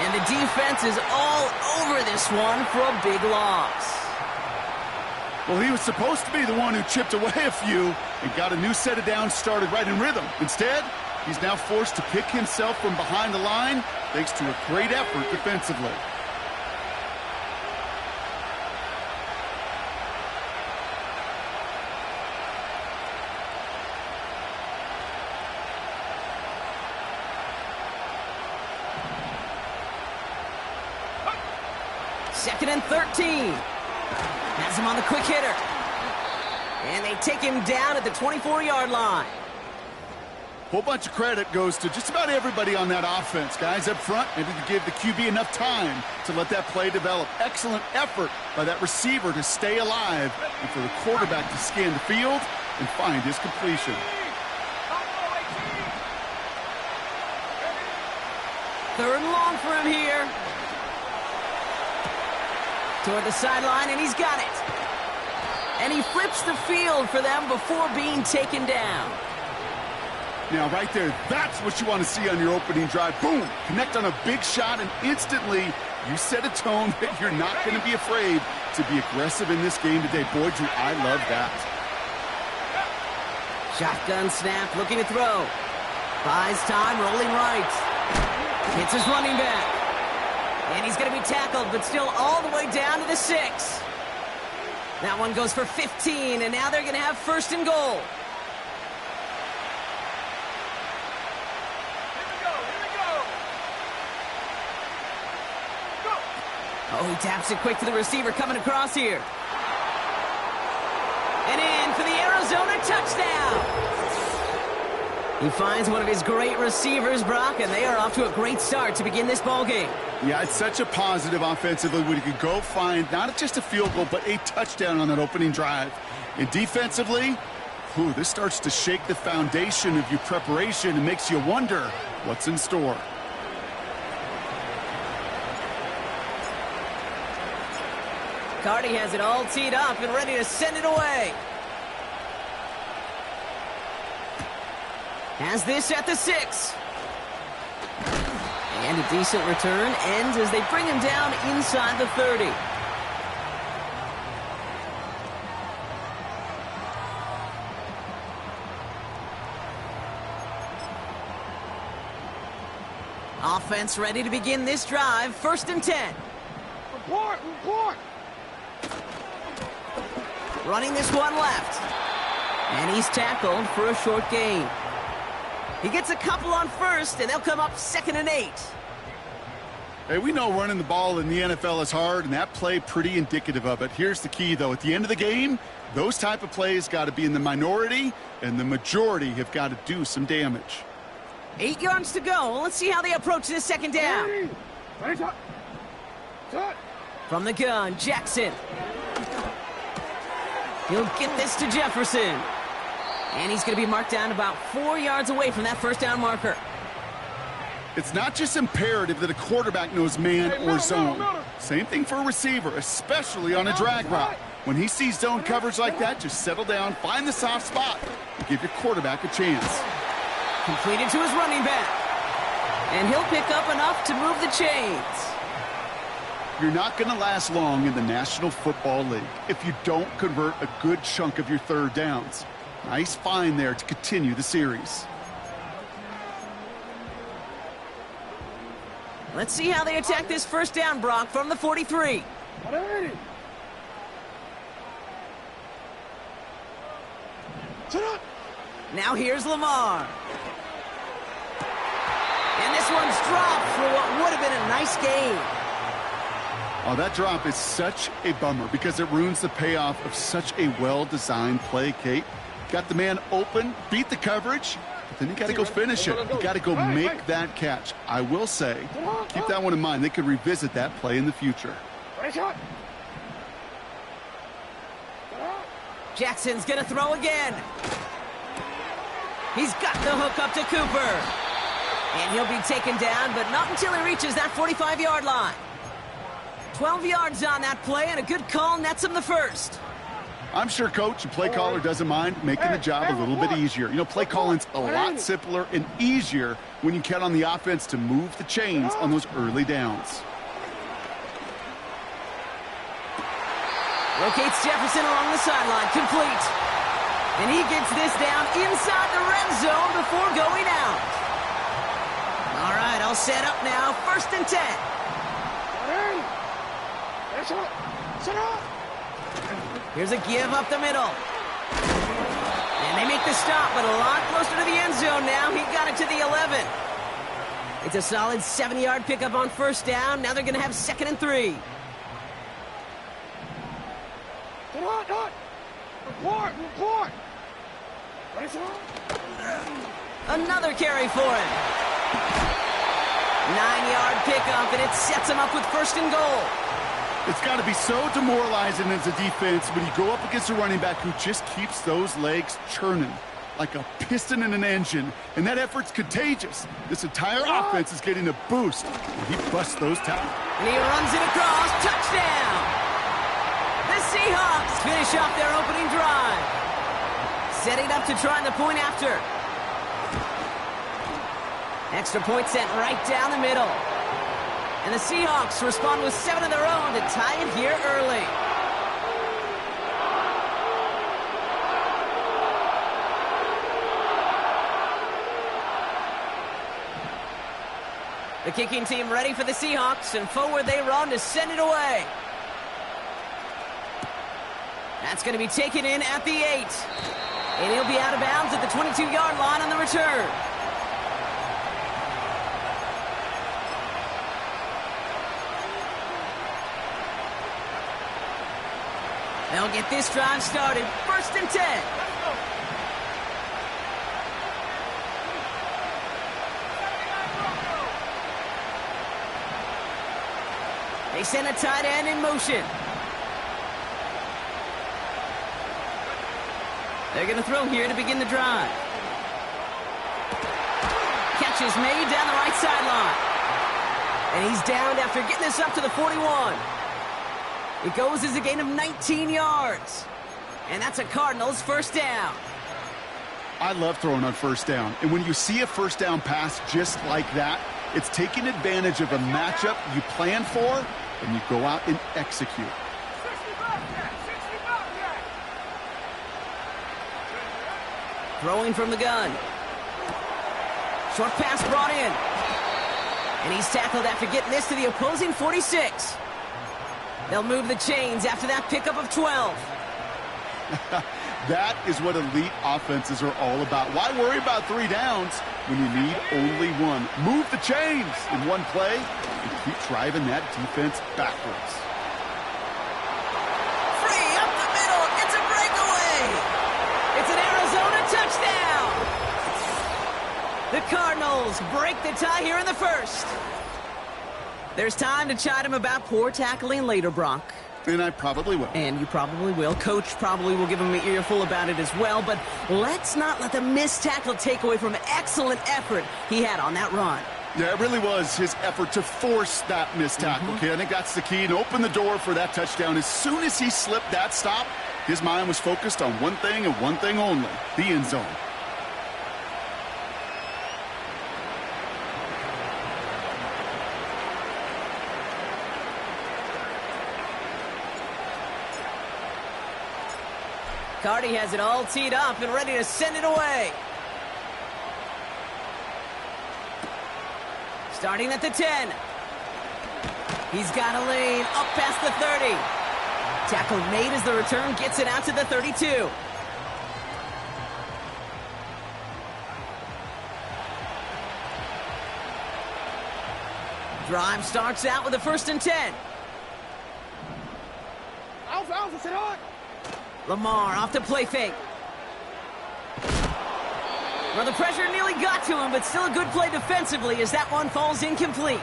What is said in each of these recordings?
And the defense is all over this one for a big loss. Well, he was supposed to be the one who chipped away a few and got a new set of downs started right in rhythm. Instead, he's now forced to pick himself from behind the line thanks to a great effort defensively. Second and 13. Has him on the quick hitter. And they take him down at the 24-yard line. Whole bunch of credit goes to just about everybody on that offense. Guys up front needed to give the QB enough time to let that play develop. Excellent effort by that receiver to stay alive and for the quarterback to scan the field and find his completion. Third and long for him here. Toward the sideline, and he's got it. And he flips the field for them before being taken down. Now, right there, that's what you want to see on your opening drive. Boom! Connect on a big shot, and instantly you set a tone that you're not going to be afraid to be aggressive in this game today. Boy, do I love that. Shotgun snap, looking to throw. Buys time, rolling right. Hits his running back. And he's going to be tackled, but still all the way down to the 6. That one goes for 15, and now they're going to have first and goal. Oh, he taps it quick to the receiver coming across here. And in for the Arizona touchdown. He finds one of his great receivers, Brock, and they are off to a great start to begin this ballgame. Yeah, it's such a positive offensively when you can go find not just a field goal, but a touchdown on that opening drive. And defensively, this starts to shake the foundation of your preparation and makes you wonder what's in store. Carty has it all teed up and ready to send it away. Has this at the 6. And a decent return ends as they bring him down inside the 30. Offense ready to begin this drive. First and 10. Report! Running this one left. And he's tackled for a short gain. He gets a couple on first, and they'll come up 2nd and 8. Hey, we know running the ball in the NFL is hard, and that play pretty indicative of it. Here's the key, though. At the end of the game, those type of plays got to be in the minority, and the majority have got to do some damage. 8 yards to go. Let's see how they approach this second down. From the gun, Jackson. He'll get this to Jefferson. And he's going to be marked down about 4 yards away from that first down marker. It's not just imperative that a quarterback knows man or zone. Same thing for a receiver, especially on a drag route. When he sees zone coverage like that, just settle down, find the soft spot, and give your quarterback a chance. Completed to his running back. And he'll pick up enough to move the chains. You're not going to last long in the National Football League if you don't convert a good chunk of your third downs. Nice find there to continue the series. Let's see how they attack this first down, Brock, from the 43. Now here's Lamar. And this one's dropped for what would have been a nice game. Oh, that drop is such a bummer because it ruins the payoff of such a well-designed play, Kate. Got the man open, beat the coverage, but then you got to go finish it. You got to go make that catch. I will say, keep that one in mind. They could revisit that play in the future. Jackson's going to throw again. He's got the hook up to Cooper. And he'll be taken down, but not until he reaches that 45-yard line. 12 yards on that play, and a good call nets him the first. I'm sure coach and play caller doesn't mind making the job a little bit easier. You know, play calling's a lot simpler and easier when you count on the offense to move the chains on those early downs. Locates Jefferson along the sideline, complete. And he gets this down inside the red zone before going out. All right, all set up now, 1st and 10. Here's a give up the middle. And they make the stop, but a lot closer to the end zone now. He got it to the 11. It's a solid 70-yard pickup on 1st down. Now they're going to have 2nd and 3. Report. Another carry for him. 9-yard pickup, and it sets him up with 1st and goal. It's got to be so demoralizing as a defense when you go up against a running back who just keeps those legs churning like a piston in an engine, and that effort's contagious. This entire offense is getting a boost, and he busts those tackles. And he runs it across. Touchdown! The Seahawks finish off their opening drive. Setting up to try the point after. Extra point sent right down the middle. And the Seahawks respond with 7 of their own to tie it here early. The kicking team ready for the Seahawks, and forward they run to send it away. That's going to be taken in at the 8. And he'll be out of bounds at the 22-yard line on the return. They'll get this drive started. 1st and 10. They send a tight end in motion. They're going to throw here to begin the drive. Catch is made down the right sideline. And he's downed after getting this up to the 41. It goes as a gain of 19 yards. And that's a Cardinals 1st down. I love throwing on 1st down. And when you see a 1st down pass just like that, it's taking advantage of a matchup you plan for, and you go out and execute. Throwing from the gun. Short pass brought in. And he's tackled after getting this to the opposing 46. They'll move the chains after that pickup of 12. That is what elite offenses are all about. Why worry about 3 downs when you need only 1? Move the chains in one play and keep driving that defense backwards. Free up the middle. It's a breakaway. It's an Arizona touchdown. The Cardinals break the tie here in the 1st. There's time to chide him about poor tackling later, Brock. And I probably will. And you probably will. Coach probably will give him an earful about it as well. But let's not let the missed tackle take away from an excellent effort he had on that run. Yeah, it really was his effort to force that missed tackle. Okay, I think that's the key, and open the door for that touchdown. As soon as he slipped that stop, his mind was focused on one thing and one thing only, the end zone. Cardi has it all teed up and ready to send it away. Starting at the 10. He's got a lane up past the 30. Tackle made as the return gets it out to the 32. Drive starts out with a 1st and 10. Alpha, sit on. Lamar off the play fake. Well, the pressure nearly got to him, but still a good play defensively as that one falls incomplete.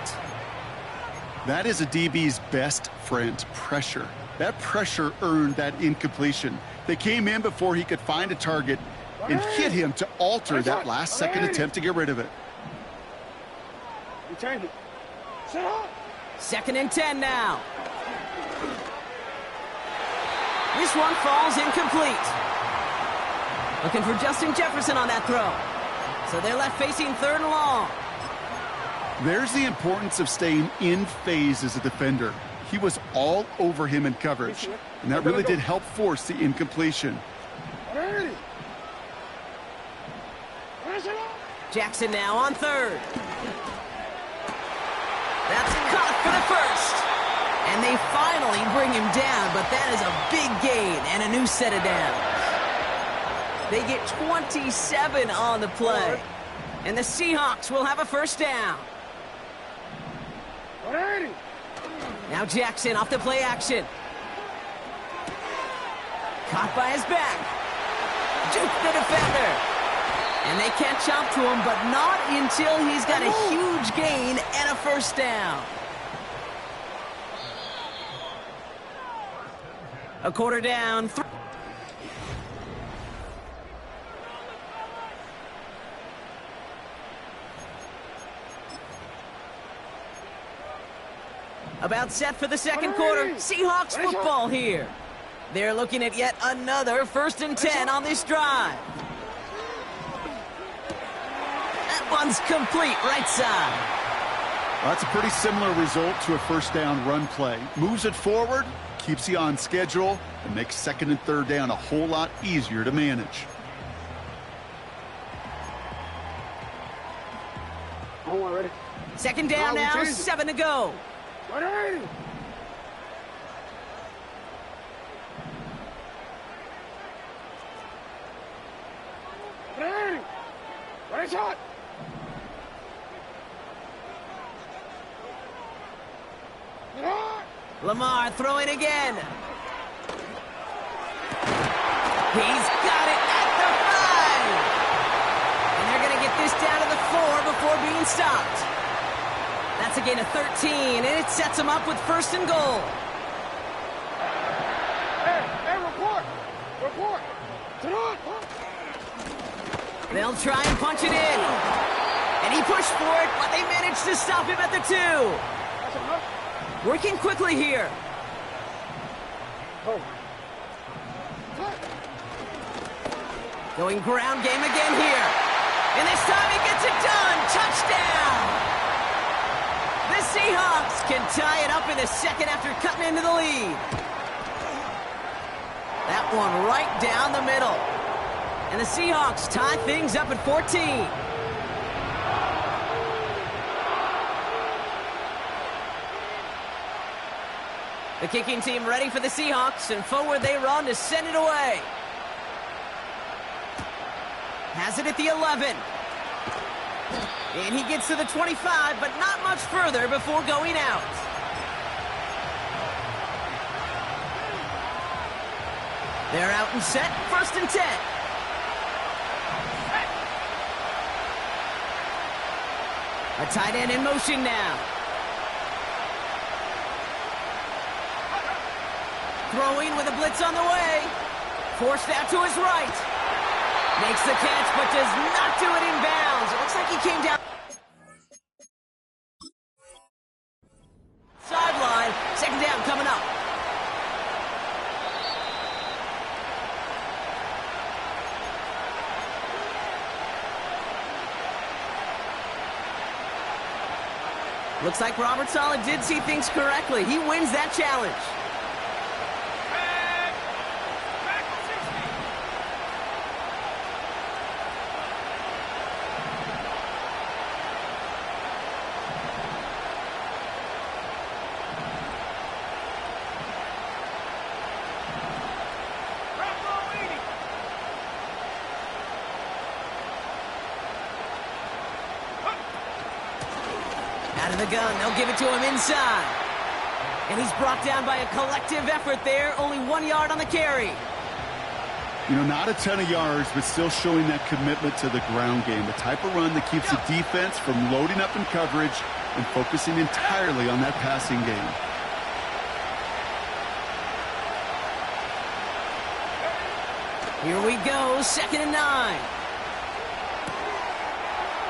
That is a DB's best friend, pressure. That pressure earned that incompletion. They came in before he could find a target and hit him to alter that last-second attempt to get rid of it. Return it. Sit on. 2nd and 10 now. This one falls incomplete. Looking for Justin Jefferson on that throw. So they're left facing 3rd and long. There's the importance of staying in phase as a defender. He was all over him in coverage, and that really did help force the incompletion. Jackson now on 3rd. That's caught for the first. And they finally bring him down, but that is a big gain and a new set of downs. They get 27 on the play. And the Seahawks will have a 1st down. Now Jackson off the play action. Caught by his back. Juke the defender. And they catch up to him, but not until he's got a huge gain and a 1st down. A 1/4 down. About set for the 2nd quarter. Seahawks football here. They're looking at yet another 1st and 10 on this drive. That one's complete right side. Well, that's a pretty similar result to a 1st down run play. Moves it forward, keeps you on schedule, and makes 2nd and 3rd down a whole lot easier to manage. Ready? 2nd down now, 7 to go. Ready? Ready? Ready, shot. Lamar throwing again. He's got it at the 5. And they're going to get this down to the 4 before being stopped. That's a gain of 13, and it sets them up with 1st and goal. Hey, report. Report. Sit on. They'll try and punch it in. And he pushed for it, but they managed to stop him at the 2. That's enough. Working quickly here. Oh. Going ground game again here. And this time he gets it done. Touchdown! The Seahawks can tie it up in the 2nd after cutting into the lead. That one right down the middle. And the Seahawks tie things up at 14. The kicking team ready for the Seahawks, and forward they run to send it away. Has it at the 11. And he gets to the 25, but not much further before going out. They're out and set, 1st and 10. A tight end in motion now. Throwing with a blitz on the way. Forced out to his right. Makes the catch, but does not do it in bounds. It looks like he came down. Sideline. 2nd down coming up. Looks like Robert Saleh did see things correctly. He wins that challenge. Out of the gun, they'll give it to him inside. And he's brought down by a collective effort there, only 1 yard on the carry. You know, not a ton of yards, but still showing that commitment to the ground game. The type of run that keeps the defense from loading up in coverage and focusing entirely on that passing game. Here we go, 2nd and 9.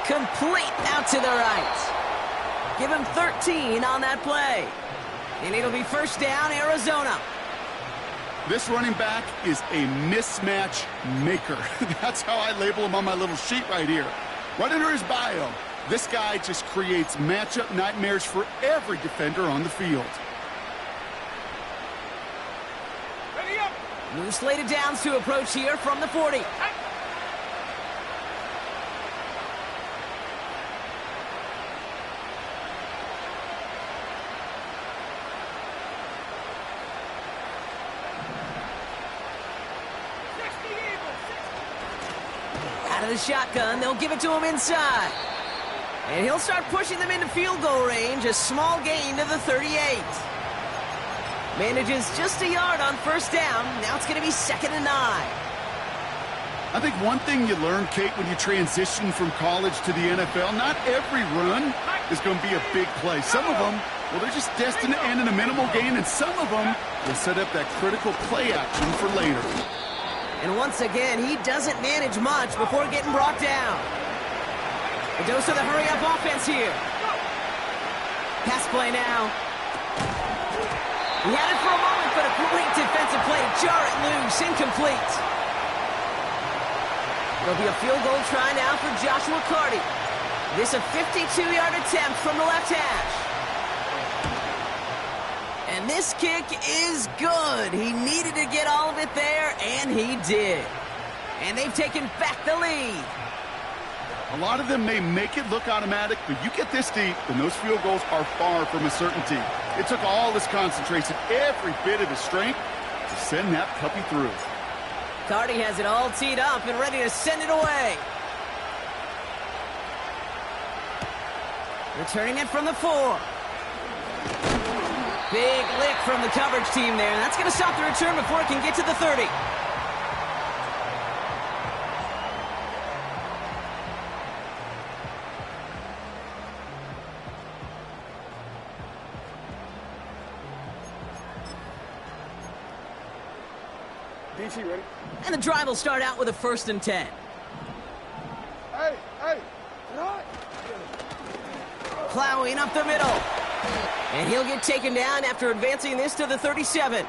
Complete out to the right. Give him 13 on that play. And it'll be 1st down, Arizona. This running back is a mismatch maker. That's how I label him on my little sheet right here. Right under his bio, this guy just creates matchup nightmares for every defender on the field. Ready up. New slated downs to approach here from the 40. Out of the shotgun, they'll give it to him inside. And he'll start pushing them into field goal range, a small gain to the 38. Manages just a yard on first down. Now it's going to be 2nd and 9. I think one thing you learn, Kate, when you transition from college to the NFL, not every run is going to be a big play. Some of them, well, they're just destined to end in a minimal gain, and some of them will set up that critical play action for later. And once again, he doesn't manage much before getting brought down. A dose of the hurry-up offense here. Pass play now. He had it for a moment, but a great defensive play to jar it loose. Incomplete. There'll be a field goal try now for Joshua Carty. This a 52-yard attempt from the left hash. And this kick is good. He needed to get all of it there, and he did. And they've taken back the lead. A lot of them may make it look automatic, but you get this deep, and those field goals are far from a certainty. It took all his concentration, every bit of his strength, to send that puppy through. Carty has it all teed up and ready to send it away. Returning it from the 4. Big lick from the coverage team there. That's going to stop the return before it can get to the 30. DC ready. And the drive will start out with a 1st and 10. Hey, run. Plowing up the middle. And he'll get taken down after advancing this to the 37.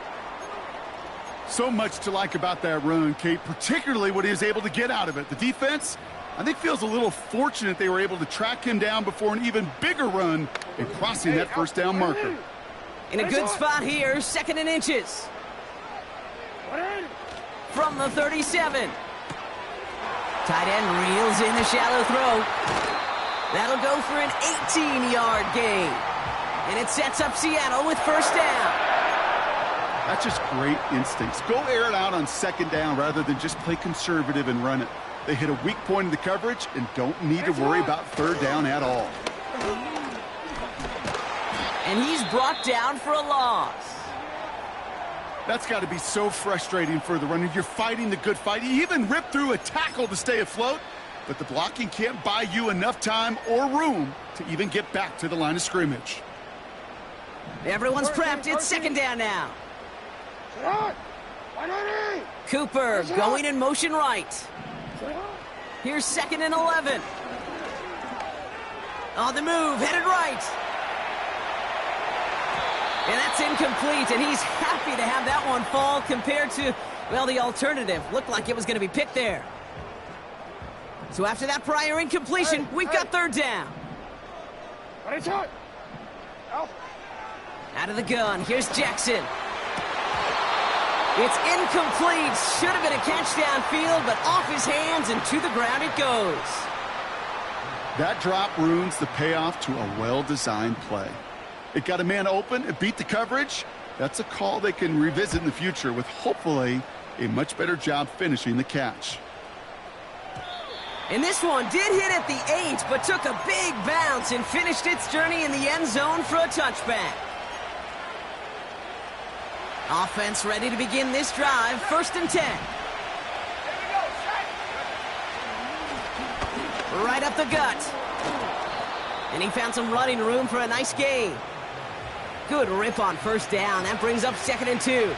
So much to like about that run, Kate, particularly what he was able to get out of it. The defense, I think, feels a little fortunate they were able to track him down before an even bigger run and crossing that first down marker. In a good spot here, 2nd and inches. From the 37. Tight end reels in the shallow throw. That'll go for an 18-yard gain. And it sets up Seattle with first down. That's just great instincts. Go air it out on 2nd down rather than just play conservative and run it. They hit a weak point in the coverage and don't need to worry about 3rd down at all. And he's brought down for a loss. That's got to be so frustrating for the runner. You're fighting the good fight. He even ripped through a tackle to stay afloat, but the blocking can't buy you enough time or room to even get back to the line of scrimmage. Everyone's prepped. It's 2nd down now. Cooper going in motion right. Here's 2nd and 11. On the move, headed right. And that's incomplete, and he's happy to have that one fall compared to, well, the alternative. Looked like it was going to be picked there. So after that prior incompletion, we've got 3rd down. Out of the gun, here's Jackson. It's incomplete. Should have been a catch downfield, but off his hands and to the ground it goes. That drop ruins the payoff to a well-designed play. It got a man open, it beat the coverage. That's a call they can revisit in the future with hopefully a much better job finishing the catch. And this one did hit at the 8, but took a big bounce and finished its journey in the end zone for a touchback. Offense ready to begin this drive, 1st and 10. Right up the gut. And he found some running room for a nice gain. Good rip on first down. That brings up 2nd and 2.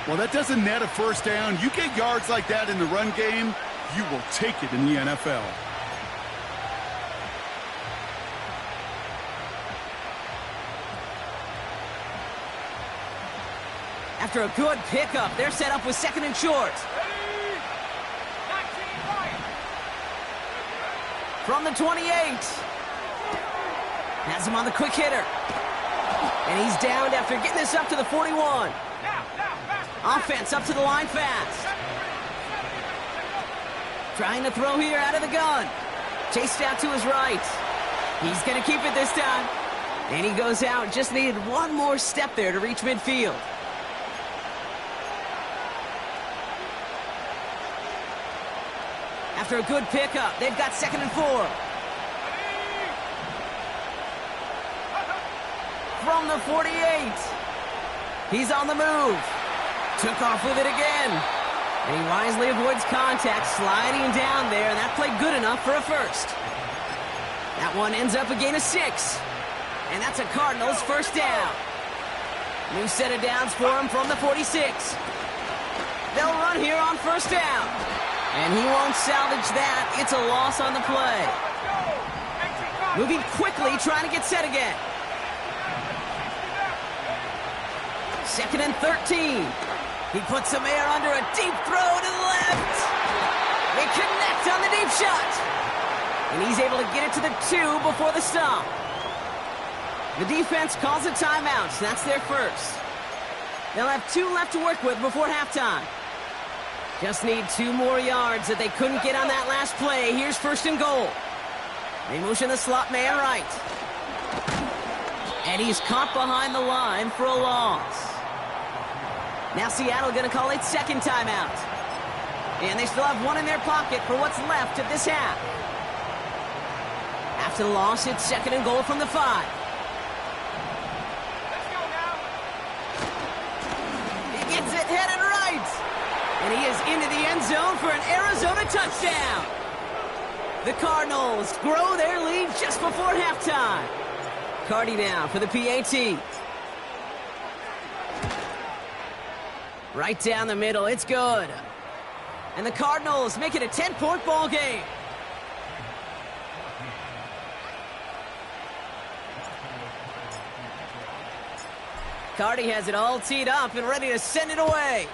Well, that doesn't net a first down. You get yards like that in the run game, you will take it in the NFL. After a good pickup, they're set up with second and short. From the 28. Has him on the quick hitter. And he's downed after getting this up to the 41. Offense up to the line fast. Trying to throw here out of the gun. Chased out to his right. He's going to keep it this time. And he goes out. Just needed one more step there to reach midfield. After a good pickup, they've got second and 4. From the 48. He's on the move. Took off with it again. And he wisely avoids contact, sliding down there, and that played good enough for a first. That one ends up a gain of 6. And that's a Cardinals first down. New set of downs for him from the 46. They'll run here on first down. And he won't salvage that. It's a loss on the play. Moving quickly, trying to get set again. Second and 13. He puts some air under a deep throw to the left. They connect on the deep shot. And he's able to get it to the 2 before the stop. The defense calls a timeout, so that's their first. They'll have 2 left to work with before halftime. Just need 2 more yards that they couldn't get on that last play. Here's first and goal. They motion the slot man right. And he's caught behind the line for a loss. Now Seattle going to call it second timeout. And they still have 1 in their pocket for what's left of this half. After the loss, it's second and goal from the 5. He gets it headed right. And he is into the end zone for an Arizona touchdown. The Cardinals grow their lead just before halftime. Cardi now for the PAT. Right down the middle, it's good. And the Cardinals make it a 10-point ball game. Cardi has it all teed up and ready to send it away.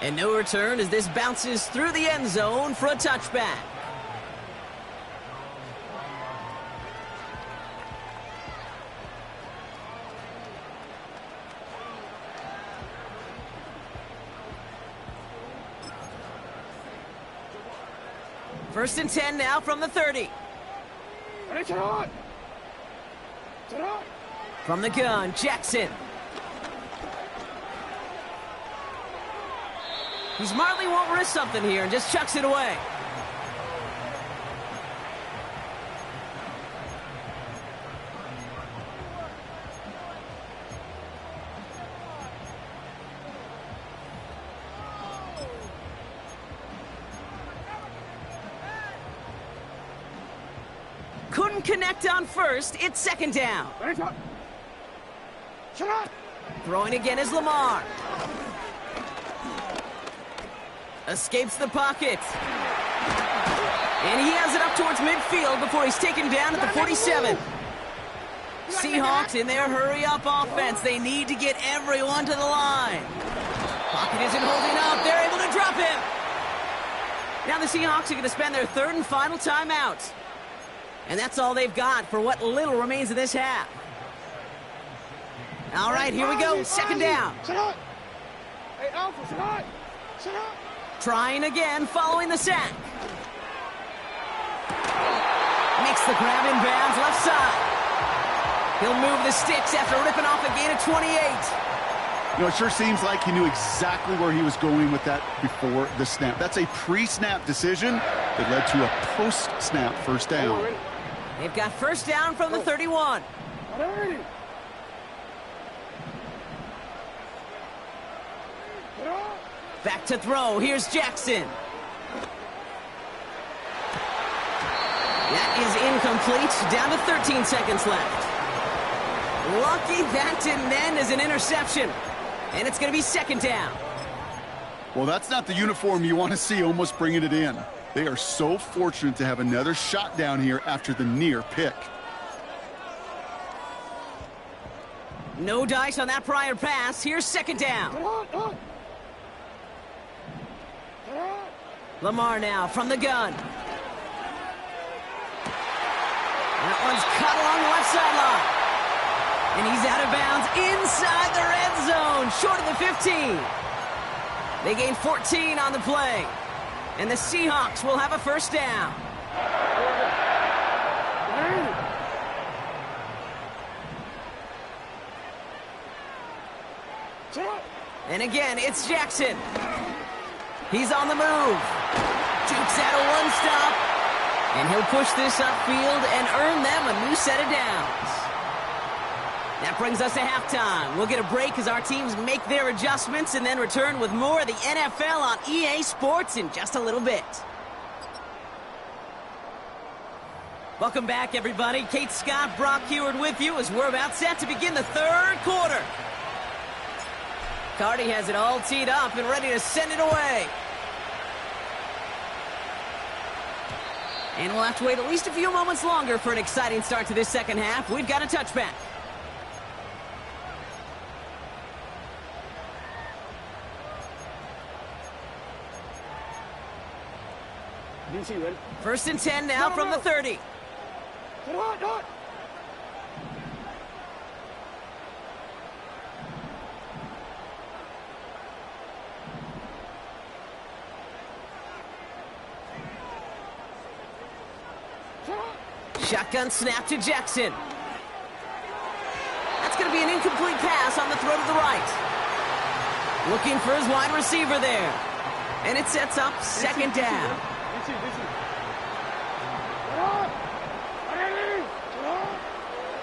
And no return as this bounces through the end zone for a touchback. First and 10 now from the 30. From the gun, Jackson. He smartly won't risk something here and just chucks it away. Couldn't connect on first. It's second down. Throwing again is Lamar. Escapes the pocket. And he has it up towards midfield before he's taken down at the 47. Seahawks in their hurry-up offense. They need to get everyone to the line. Pocket isn't holding up. They're able to drop him. Now the Seahawks are going to spend their third and final timeout. And that's all they've got for what little remains of this half. All right, here we go. Second down. Trying again following the sack. Makes the grab in bounds left side. He'll move the sticks after ripping off a gain of 28. You know, it sure seems like he knew exactly where he was going with that before the snap. That's a pre-snap decision that led to a post-snap first down. They've got first down from the 31. Back to throw. Here's Jackson. That is incomplete. Down to 13 seconds left. Lucky that didn't end as an interception. And it's going to be second down. Well, that's not the uniform you want to see almost bringing it in. They are so fortunate to have another shot down here after the near pick. No dice on that prior pass. Here's second down. Lamar now from the gun. That one's caught along the left sideline. And he's out of bounds inside the red zone, short of the 15. They gain 14 on the play. And the Seahawks will have a first down. And again, it's Jackson. He's on the move. Jukes out a one-stop. And he'll push this upfield and earn them a new set of downs. That brings us to halftime. We'll get a break as our teams make their adjustments and then return with more of the NFL on EA Sports in just a little bit. Welcome back, everybody. Kate Scott, Brock Heward with you as we're about set to begin the third quarter. Cardi has it all teed up and ready to send it away. And we'll have to wait at least a few moments longer for an exciting start to this second half. We've got a touchback. DC, ready? First and 10 now from the 30. Shotgun snap to Jackson. That's going to be an incomplete pass on the throw to the right. Looking for his wide receiver there. And it sets up second down.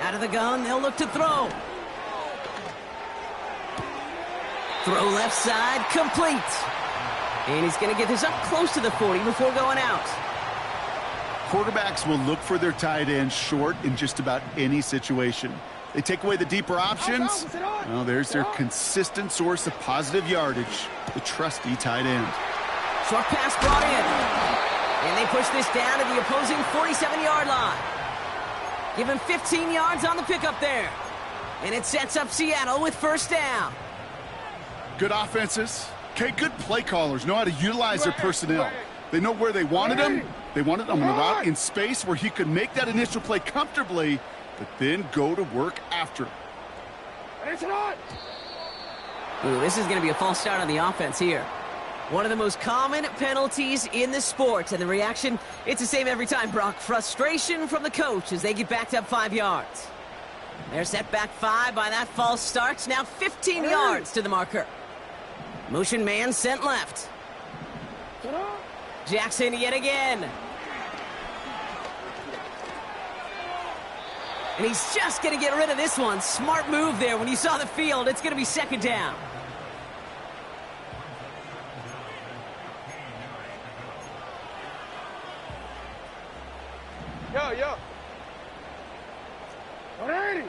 Out of the gun, they'll look to throw. Throw left side, complete. And he's going to get this up close to the 40 before going out. Quarterbacks will look for their tight end short in just about any situation. They take away the deeper options. Well, there's their consistent source of positive yardage, the trusty tight end. Short pass brought in. And they push this down to the opposing 47-yard line. Give him 15 yards on the pickup there. And it sets up Seattle with first down. Good offenses. Okay, good play callers know how to utilize their personnel. They know where they wanted him. They wanted him on the route in space where he could make that initial play comfortably, but then go to work after. Ooh, this is going to be a false start on the offense here. One of the most common penalties in the sport, and the reaction, it's the same every time, Brock. Frustration from the coach as they get backed up 5 yards. They're set back 5 by that false start. Now 15 yards to the marker. Motion man sent left. Jackson yet again. And he's just going to get rid of this one. Smart move there. When you saw the field, it's going to be second down. Yo. 180.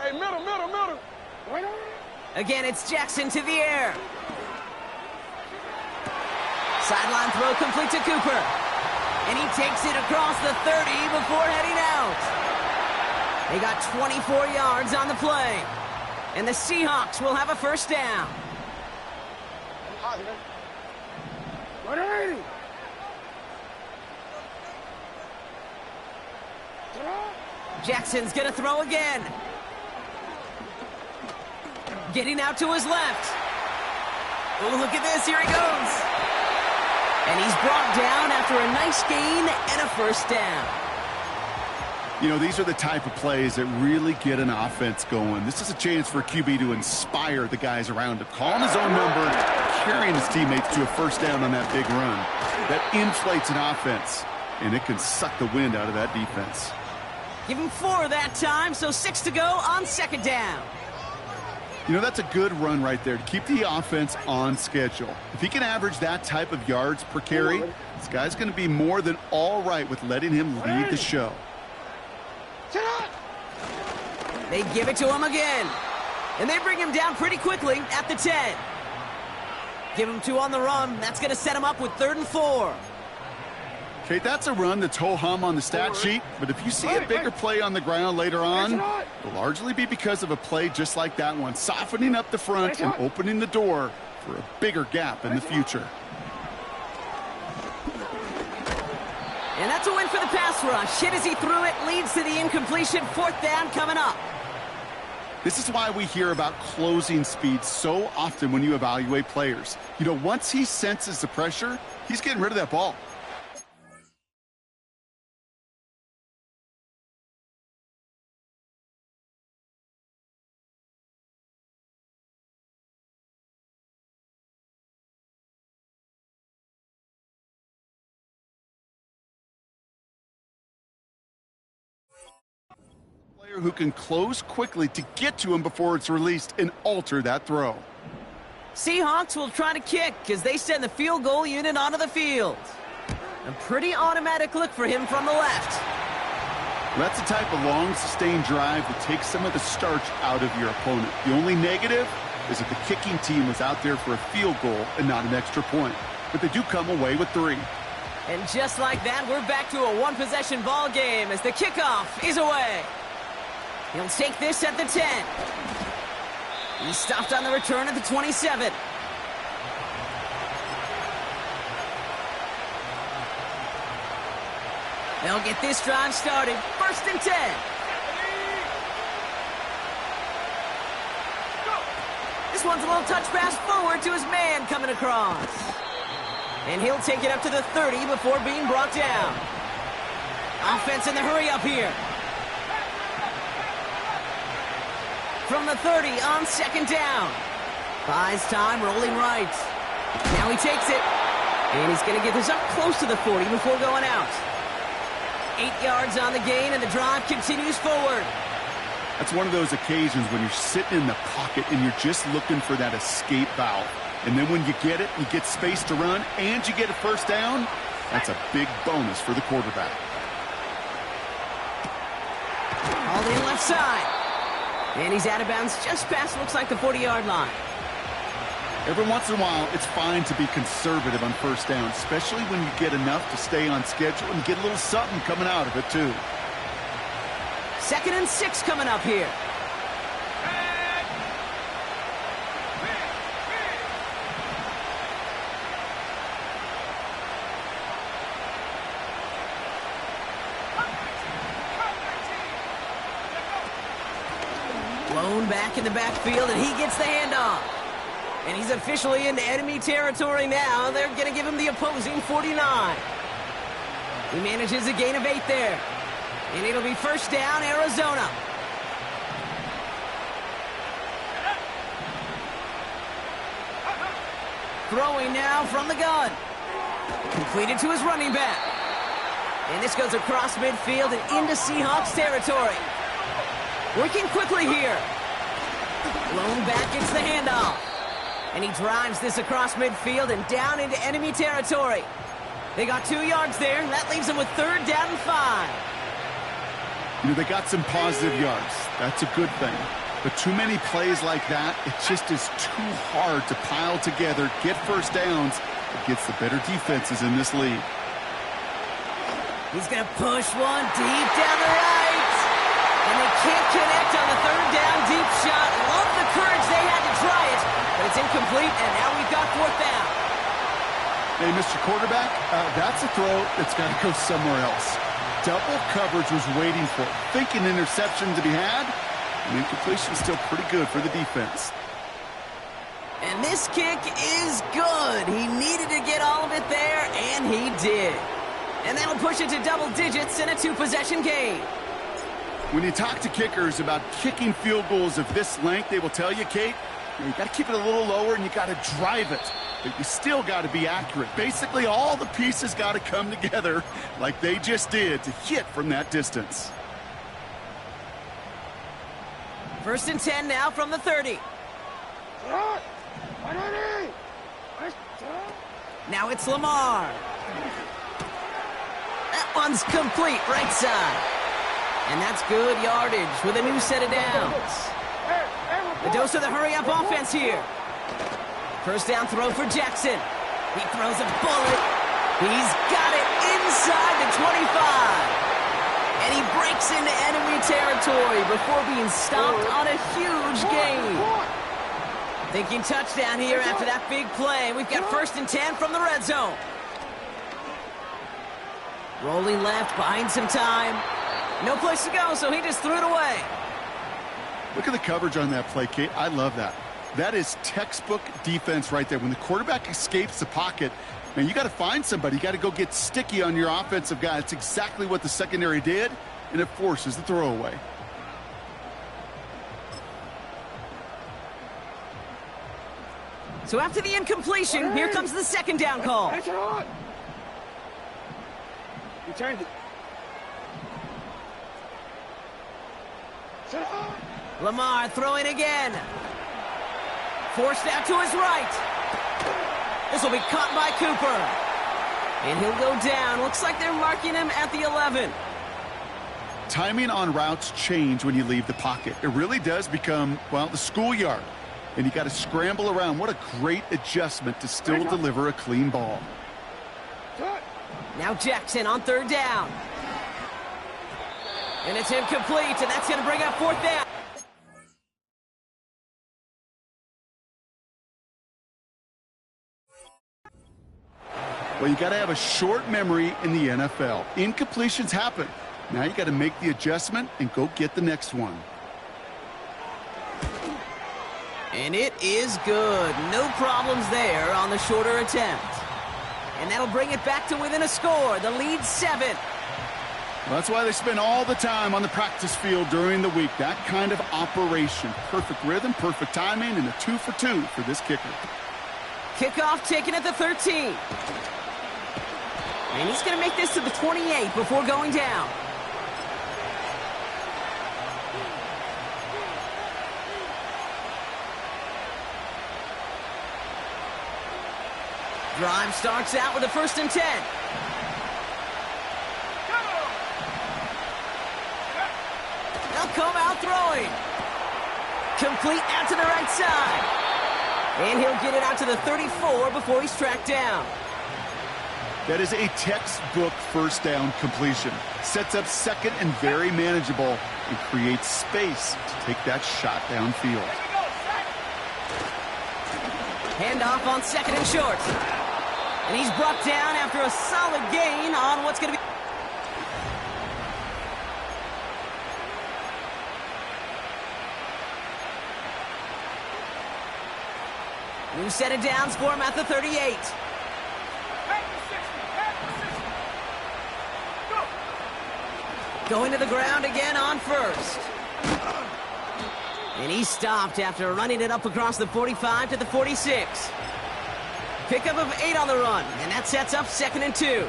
Hey, middle. Again, it's Jackson to the air. Sideline throw complete to Cooper. And he takes it across the 30 before heading out. They got 24 yards on the play. And the Seahawks will have a first down. 180. Jackson's going to throw again. Getting out to his left. Oh, look at this. Here he goes. And he's brought down after a nice gain and a first down. You know, these are the type of plays that really get an offense going. This is a chance for QB to inspire the guys around him. Calling his own number, carrying his teammates to a first down on that big run. That inflates an offense, and it can suck the wind out of that defense. Give him 4 that time, so 6 to go on second down. You know, that's a good run right there to keep the offense on schedule. If he can average that type of yards per carry, this guy's going to be more than all right with letting him lead the show. They give it to him again. And they bring him down pretty quickly at the 10. Give him 2 on the run. That's going to set him up with 3rd and 4. Okay, that's a run that's ho-hum on the stat sheet, but if you see a bigger play on the ground later on, it'll largely be because of a play just like that one, softening up the front and opening the door for a bigger gap in the future. And that's a win for the pass rush. Hit as he threw it, leads to the incompletion. 4th down coming up. This is why we hear about closing speed so often when you evaluate players. You know, once he senses the pressure, he's getting rid of that ball. Who can close quickly to get to him before it's released and alter that throw. Seahawks will try to kick as they send the field goal unit onto the field. A pretty automatic look for him from the left. That's the type of long, sustained drive that takes some of the starch out of your opponent. The only negative is that the kicking team was out there for a field goal and not an extra point. But they do come away with 3. And just like that, we're back to a one-possession ball game as the kickoff is away. He'll take this at the 10. He stopped on the return at the 27. They'll get this drive started. 1st and 10. This one's a little touch pass forward to his man coming across. And he'll take it up to the 30 before being brought down. Offense in the hurry up here. From the 30 on 2nd down. Buys time, rolling right. Now he takes it. And he's going to get this up close to the 40 before going out. 8 yards on the gain, and the drive continues forward. That's one of those occasions when you're sitting in the pocket and you're just looking for that escape valve. And then when you get it, you get space to run, and you get a 1st down, that's a big bonus for the quarterback. All in left side. And he's out of bounds just past, looks like, the 40-yard line. Every once in a while, it's fine to be conservative on 1st down, especially when you get enough to stay on schedule and get a little something coming out of it, too. 2nd and 6 coming up here. Blown back in the backfield, and he gets the handoff. And he's officially into enemy territory now. They're going to give him the opposing 49. He manages a gain of 8 there. And it'll be 1st down, Arizona. Throwing now from the gun. Completed to his running back. And this goes across midfield and into Seahawks territory. Working quickly here. Blown back gets the handoff. And he drives this across midfield and down into enemy territory. They got 2 yards there, and that leaves them with 3rd down and 5. You know, they got some positive yards. That's a good thing. But too many plays like that, it just is too hard to pile together, get 1st downs against the better defenses in this league. He's going to push one deep down the right. And they can't connect on the 3rd down deep shot. Love the courage they had to try it, but it's incomplete, and now we've got 4th down. Hey, Mr. Quarterback, that's a throw that's got to go somewhere else. Double coverage was waiting for it. Thinking interception to be had, and incompletion is still pretty good for the defense. And this kick is good. He needed to get all of it there, and he did. And that'll push it to double digits in a 2-possession game. When you talk to kickers about kicking field goals of this length, they will tell you, Kate, you got to keep it a little lower and you got to drive it. But you still got to be accurate. Basically, all the pieces got to come together like they just did to hit from that distance. 1st and 10 now from the 30. Now it's Lamar. That one's complete, right side. And that's good yardage with a new set of downs. The dose of the hurry-up offense here. 1st down throw for Jackson. He throws a bullet. He's got it inside the 25. And he breaks into enemy territory before being stopped on a huge gain. Thinking touchdown here after that big play. We've got 1st and 10 from the red zone. Rolling left, buying some time. No place to go, so he just threw it away. Look at the coverage on that play, Kate. I love that. That is textbook defense right there. When the quarterback escapes the pocket, man, you got to find somebody. You got to go get sticky on your offensive guy. It's exactly what the secondary did, and it forces the throwaway. So after the incompletion, here comes the 2nd down call. He turned it. Lamar throwing again. Forced out to his right. This will be caught by Cooper. And he'll go down. Looks like they're marking him at the 11. Timing on routes change when you leave the pocket. It really does become, well, the schoolyard. And you got to scramble around. What a great adjustment to still deliver a clean ball. Now Jackson on 3rd down. And it's incomplete, and that's going to bring up 4th down. Well, you got to have a short memory in the NFL. Incompletions happen. Now you got to make the adjustment and go get the next one. And it is good. No problems there on the shorter attempt. And that'll bring it back to within a score. The lead's 7. Well, that's why they spend all the time on the practice field during the week. That kind of operation. Perfect rhythm, perfect timing, and a 2 for 2 for this kicker. Kickoff taken at the 13. And he's going to make this to the 28 before going down. Drive starts out with a 1st and 10. They'll come out throwing. Complete out to the right side. And he'll get it out to the 34 before he's tracked down. That is a textbook 1st down completion. Sets up 2nd and very manageable and creates space to take that shot downfield. Handoff on 2nd and short. And he's brought down after a solid gain on what's going to be... New set of downs for him at the 38. Going to the ground again on 1st. And he stopped after running it up across the 45 to the 46. Pickup of 8 on the run, and that sets up 2nd and 2.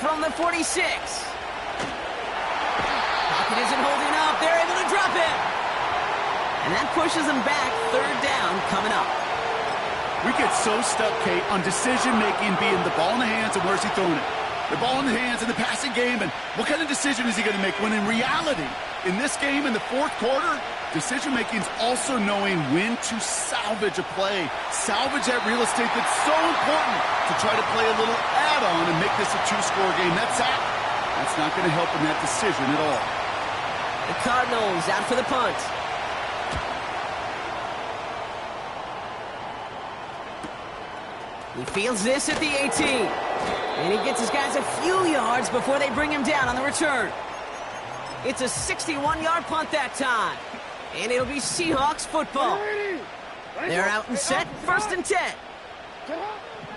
From the 46. Pocket isn't holding up. They're able to drop it. And that pushes them back. 3rd down coming up. We get so stuck, Kate, on decision-making being the ball in the hands and where's he throwing it. The ball in the hands in the passing game, and what kind of decision is he going to make? When in reality, in this game, in the 4th quarter, decision-making is also knowing when to salvage a play. Salvage that real estate that's so important to try to play a little add-on and make this a 2-score game. That's not going to help in that decision at all. The Cardinals out for the punt. He fields this at the 18. And he gets his guys a few yards before they bring him down on the return. It's a 61-yard punt that time. And it'll be Seahawks football. They're out and set, 1st and 10.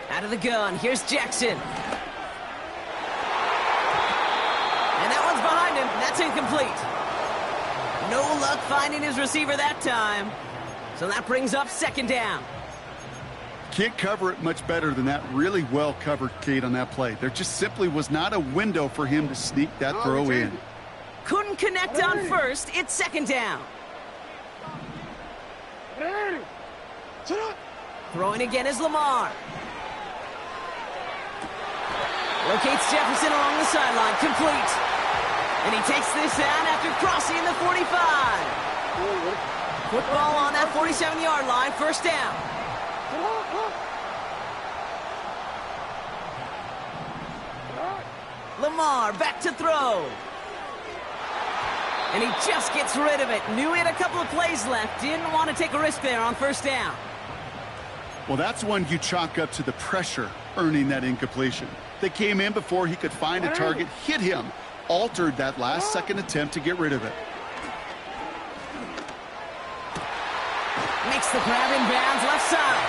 Out of the gun, here's Jackson. And that one's behind him, that's incomplete. No luck finding his receiver that time. So that brings up 2nd down. Can't cover it much better than that. Really well covered, Kate, on that play. There just simply was not a window for him to sneak that throw in. Couldn't connect on 1st. It's 2nd down. Throwing again is Lamar. Locates Jefferson along the sideline. Complete. And he takes this out after crossing the 45. Football on that 47-yard line, first down. Lamar back to throw. And he just gets rid of it. Knew he had a couple of plays left. Didn't want to take a risk there on first down. Well, that's one you chalk up to the pressure earning that incompletion. They came in before he could find a target, hit him, altered that last-second attempt to get rid of it. Makes the grab in bounds left side.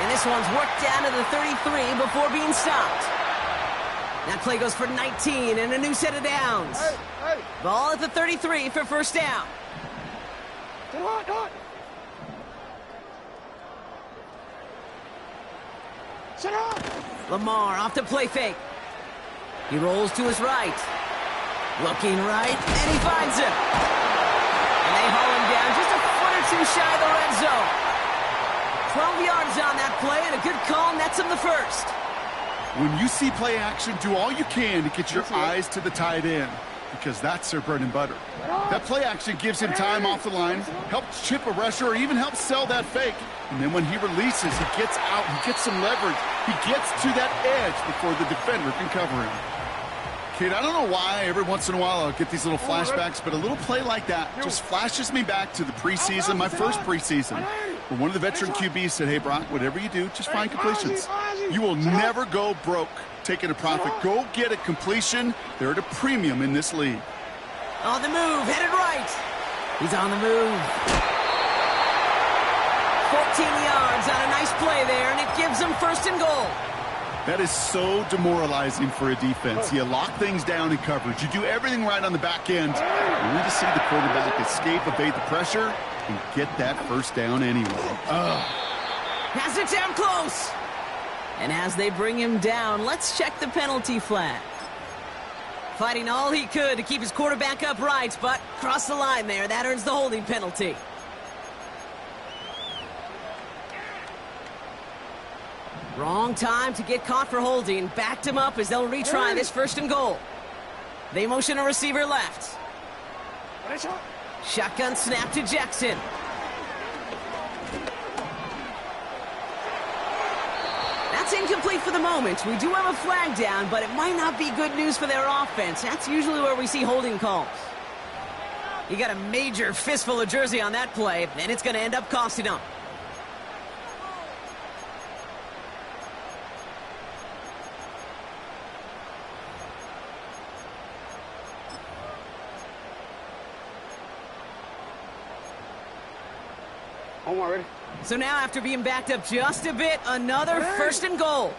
And this one's worked down to the 33 before being stopped. That play goes for 19 and a new set of downs. Ball at the 33 for first down. Lamar off the play fake. He rolls to his right. Looking right, and he finds him. And they haul him down just a foot or two shy of the red zone. 12 yards on that play, and a good call nets him the first. When you see play action, do all you can to get your eyes to the tight end, because that's their bread and butter. That play action gives him time off the line, helps chip a rusher, or even helps sell that fake. And then when he releases, he gets out, he gets some leverage. He gets to that edge before the defender can cover him. Kate, I don't know why every once in a while I'll get these little flashbacks, but a little play like that just flashes me back to the preseason, my first preseason, where one of the veteran QBs said, hey, Brock, whatever you do, just find completions. You will never go broke taking a profit. Go get a completion. They're at a premium in this league. On the move, headed right. He's on the move. 14 yards on a nice play there, and it gives them first and goal. That is so demoralizing for a defense. You lock things down in coverage. You do everything right on the back end, only to see the quarterback escape, evade the pressure, and get that first down anyway. Has it down close. And as they bring him down, let's check the penalty flag. Fighting all he could to keep his quarterback upright, but crossed the line there. That earns the holding penalty. Wrong time to get caught for holding. Backed him up as they'll retry this first and goal. They motion a receiver left. Shotgun snap to Jackson. That's incomplete for the moment. We do have a flag down, but it might not be good news for their offense. That's usually where we see holding calls. He got a major fistful of jersey on that play, and it's going to end up costing him. Ready? So now, after being backed up just a bit, another first and goal.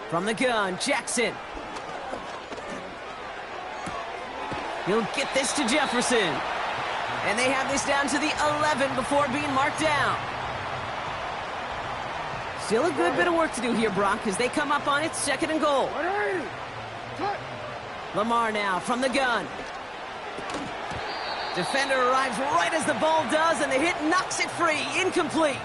From the gun, Jackson. He'll get this to Jefferson. And they have this down to the 11 before being marked down. Still a good bit of work to do here, Brock, as they come up on it, second and goal. Lamar now from the gun. Defender arrives right as the ball does, and the hit knocks it free. Incomplete.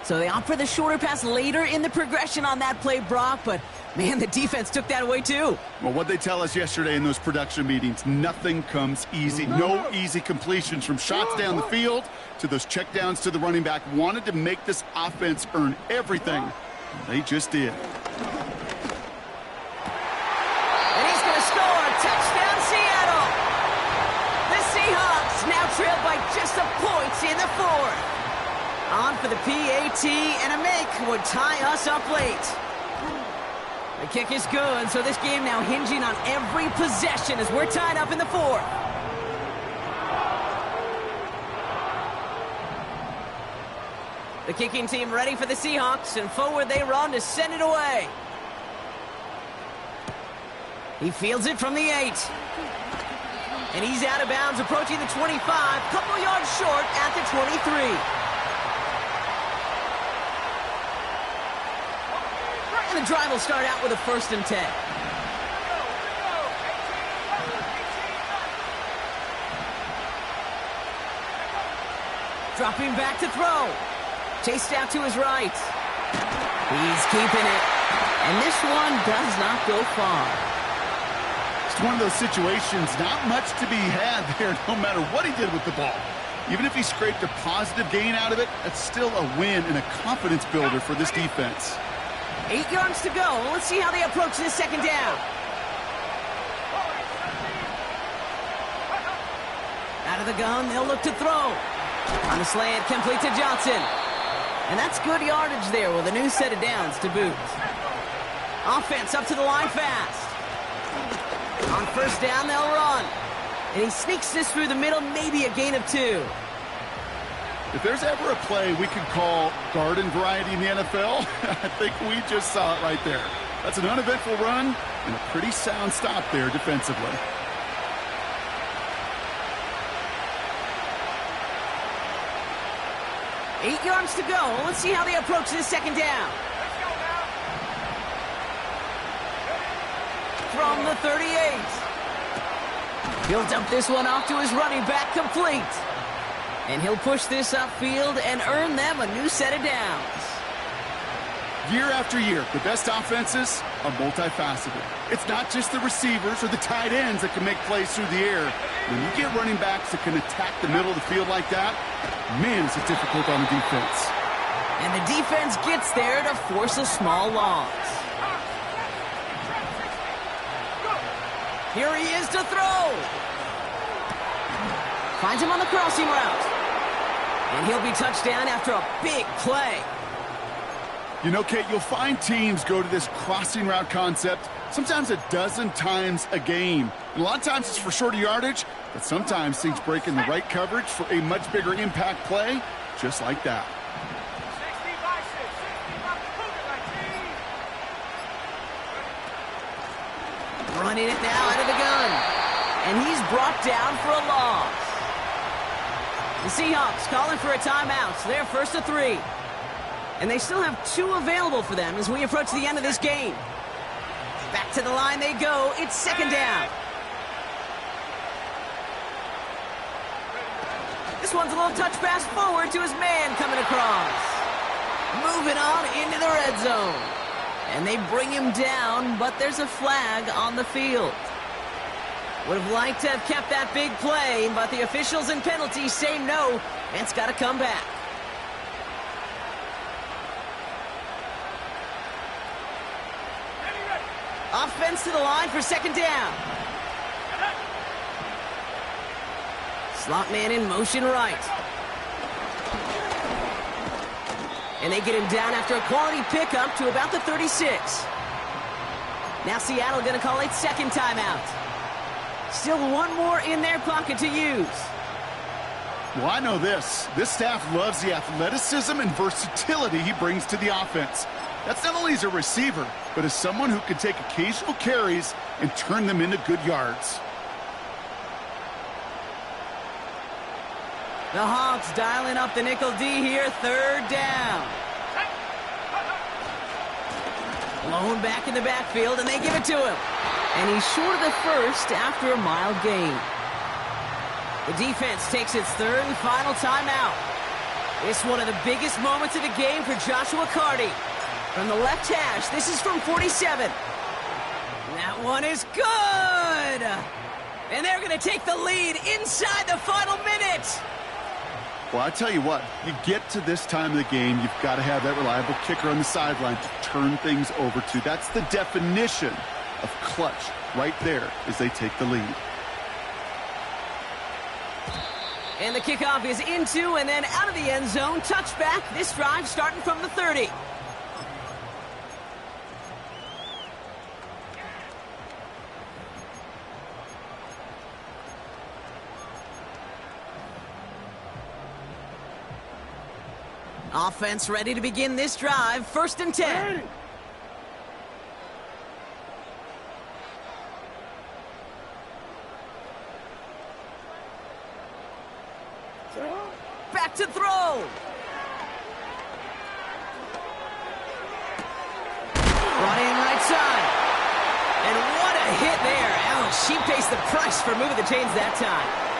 So they opt for the shorter pass later in the progression on that play, Brock, but, man, the defense took that away too. Well, what they tell us yesterday in those production meetings, nothing comes easy. No easy completions from shots down the field to those checkdowns to the running back. Wanted to make this offense earn everything. They just did. And he's going to score. Touchdown, Seattle. The Seahawks now trailed by just a point in the fourth. On for the PAT, and a make would tie us up late. The kick is good, so this game now hinging on every possession as we're tied up in the fourth. The kicking team ready for the Seahawks, and forward they run to send it away. He fields it from the 8. And he's out of bounds, approaching the 25, couple yards short at the 23. And the drive will start out with a 1st and 10. Dropping back to throw. Chased out to his right. He's keeping it. And this one does not go far. Just one of those situations, not much to be had there no matter what he did with the ball. Even if he scraped a positive gain out of it, that's still a win and a confidence builder for this defense. 8 yards to go. Let's see how they approach this second down. Out of the gun, they'll look to throw. On the slant, complete to Johnson. And that's good yardage there with a new set of downs to boot. Offense up to the line fast. On first down, they'll run. And he sneaks this through the middle, maybe a gain of 2. If there's ever a play we could call garden variety in the NFL, I think we just saw it right there. That's an uneventful run and a pretty sound stop there defensively. Eight yards to go. Let's see how they approach this second down. From the 38. He'll dump this one off to his running back, complete. And he'll push this upfield and earn them a new set of downs. Year after year, the best offenses are multifaceted. It's not just the receivers or the tight ends that can make plays through the air. When you get running backs that can attack the middle of the field like that, man, is it difficult on the defense. And the defense gets there to force a small loss. Here he is to throw. Finds him on the crossing route. And he'll be touchdown after a big play. You know, Kate, you'll find teams go to this crossing route concept sometimes a dozen times a game. And a lot of times it's for shorter yardage, but sometimes things break in the right coverage for a much bigger impact play, just like that. Running it now out of the gun. And he's brought down for a loss. The Seahawks calling for a timeout. So they're first to 3. And they still have 2 available for them as we approach the end of this game. Back to the line they go. It's second down. This one's a little touch pass forward to his man coming across. Moving on into the red zone. And they bring him down, but there's a flag on the field. Would have liked to have kept that big play, but the officials and penalties say no, and it's got to come back. Offense to the line for second down. Slot man in motion right. And they get him down after a quality pickup to about the 36. Now Seattle going to call it second timeout. Still one more in their pocket to use. Well, I know this. This staff loves the athleticism and versatility he brings to the offense. That's not only as a receiver, but as someone who can take occasional carries and turn them into good yards. The Hawks dialing up the nickel D here, third down. Blown back in the backfield, and they give it to him. And he's short of the first after a mild gain. The defense takes its third and final timeout. It's one of the biggest moments of the game for Joshua Carty. From the left hash, this is from 47. That one is good! And they're going to take the lead inside the final minute. Well, I tell you what, you get to this time of the game, you've got to have that reliable kicker on the sideline to turn things over to. That's the definition of clutch right there as they take the lead. And the kickoff is into and then out of the end zone. Touchback. This drive starting from the 30. Offense ready to begin this drive. First and 10. Back to throw. Running right side. And what a hit there. Ouch, she pays the price for moving the chains that time.